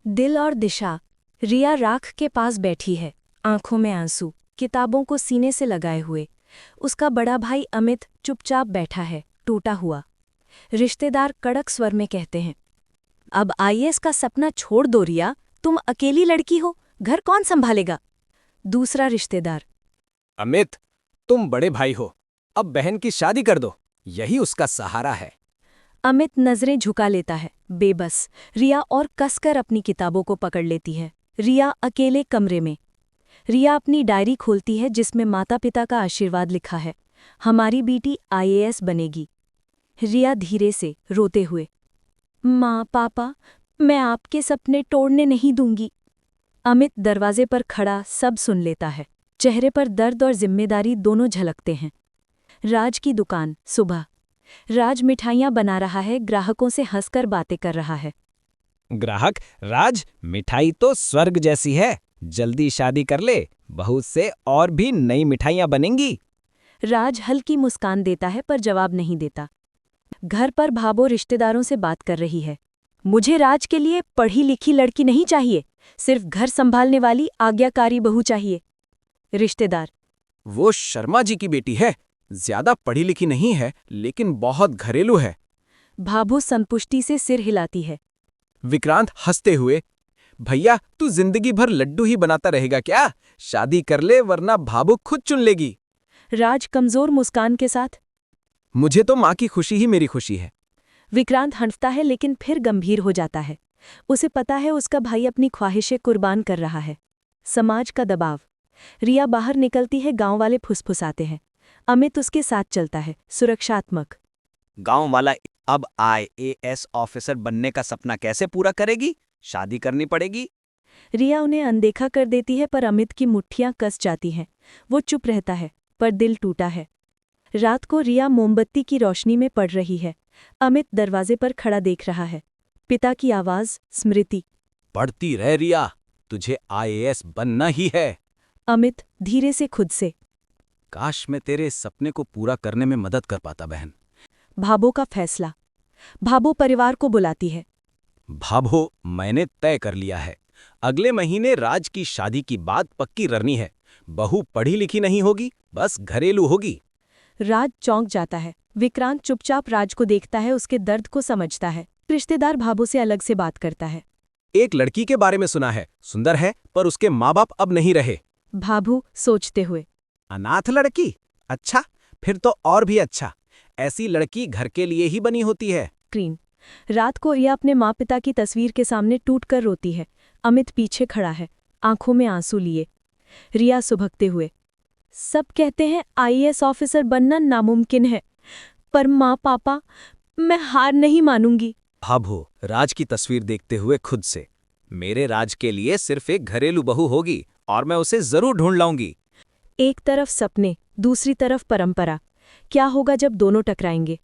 दिल और दिशा। रिया राख के पास बैठी है, आंखों में आंसू, किताबों को सीने से लगाए हुए। उसका बड़ा भाई अमित चुपचाप बैठा है, टूटा हुआ। रिश्तेदार कड़क स्वर में कहते हैं, अब आईएएस का सपना छोड़ दो रिया, तुम अकेली लड़की हो, घर कौन संभालेगा। दूसरा रिश्तेदार, अमित, तुम बड़े भाई हो, अब बहन की शादी कर दो, यही उसका सहारा है। अमित नजरें झुका लेता है, बेबस। रिया और कसकर अपनी किताबों को पकड़ लेती है। रिया अकेले कमरे में। रिया अपनी डायरी खोलती है जिसमें माता पिता का आशीर्वाद लिखा है, हमारी बेटी आईएएस बनेगी। रिया धीरे से रोते हुए, माँ पापा, मैं आपके सपने तोड़ने नहीं दूंगी। अमित दरवाजे पर खड़ा सब सुन लेता है। चेहरे पर दर्द और जिम्मेदारी दोनों झलकते हैं। राज की दुकान, सुबह। राज मिठाइयाँ बना रहा है, ग्राहकों से हंसकर बातें कर रहा है। ग्राहक, राज, मिठाई तो स्वर्ग जैसी है, जल्दी शादी कर ले, बहू से और भी नई मिठाइयाँ बनेंगी। राज हल्की मुस्कान देता है पर जवाब नहीं देता। घर पर भाबो रिश्तेदारों से बात कर रही है। मुझे राज के लिए पढ़ी लिखी लड़की नहीं चाहिए, सिर्फ घर संभालने वाली आज्ञाकारी बहू चाहिए। रिश्तेदार, वो शर्मा जी की बेटी है, ज्यादा पढ़ी लिखी नहीं है लेकिन बहुत घरेलू है। भाभो संतुष्टि से सिर हिलाती है। विक्रांत हंसते हुए, भैया तू जिंदगी भर लड्डू ही बनाता रहेगा क्या? शादी कर ले वरना भाभू खुद चुन लेगी। राज कमजोर मुस्कान के साथ, मुझे तो माँ की खुशी ही मेरी खुशी है। विक्रांत हंसता है लेकिन फिर गंभीर हो जाता है। उसे पता है उसका भाई अपनी ख्वाहिशें कुर्बान कर रहा है। समाज का दबाव। रिया बाहर निकलती है, गांव वाले फुसफुसाते हैं। अमित उसके साथ चलता है, सुरक्षात्मक। गांव वाला अब आईएएस ऑफिसर बनने का सपना कैसे पूरा करेगी? शादी करनी पड़ेगी। रिया उन्हें अनदेखा कर देती है पर अमित की मुट्ठियां कस जाती हैं। वो चुप रहता है पर दिल टूटा है। रात को रिया मोमबत्ती की रोशनी में पड़ रही है। अमित दरवाजे पर खड़ा देख रहा है। पिता की आवाज, स्मृति। पढ़ती रह रिया, तुझे आईएएस बनना ही है। अमित धीरे से खुद से, काश मैं तेरे सपने को पूरा करने में मदद कर पाता बहन। भाबो का फैसला। भाबो परिवार को बुलाती है। भाभो, मैंने तय कर लिया है, अगले महीने राज की शादी की बात पक्की करनी है। बहू पढ़ी लिखी नहीं होगी, बस घरेलू होगी। राज चौंक जाता है। विक्रांत चुपचाप राज को देखता है, उसके दर्द को समझता है। रिश्तेदार भाबो से अलग से बात करता है। एक लड़की के बारे में सुना है, सुंदर है पर उसके माँ बाप अब नहीं रहे। भाभो सोचते हुए, अनाथ लड़की? अच्छा, फिर तो और भी अच्छा। ऐसी लड़की घर के लिए ही बनी होती है। स्क्रीन। रात को रिया अपने माँ पिता की तस्वीर के सामने टूटकर रोती है। अमित पीछे खड़ा है, आंखों में आंसू लिए। रिया सुभगते हुए, सब कहते हैं आईएएस ऑफिसर बनना नामुमकिन है, पर माँ पापा, मैं हार नहीं मानूंगी। भाभो राज की तस्वीर देखते हुए खुद से, मेरे राज के लिए सिर्फ एक घरेलू बहू होगी और मैं उसे जरूर ढूंढ लाऊंगी। एक तरफ सपने, दूसरी तरफ परंपरा। क्या होगा जब दोनों टकराएंगे?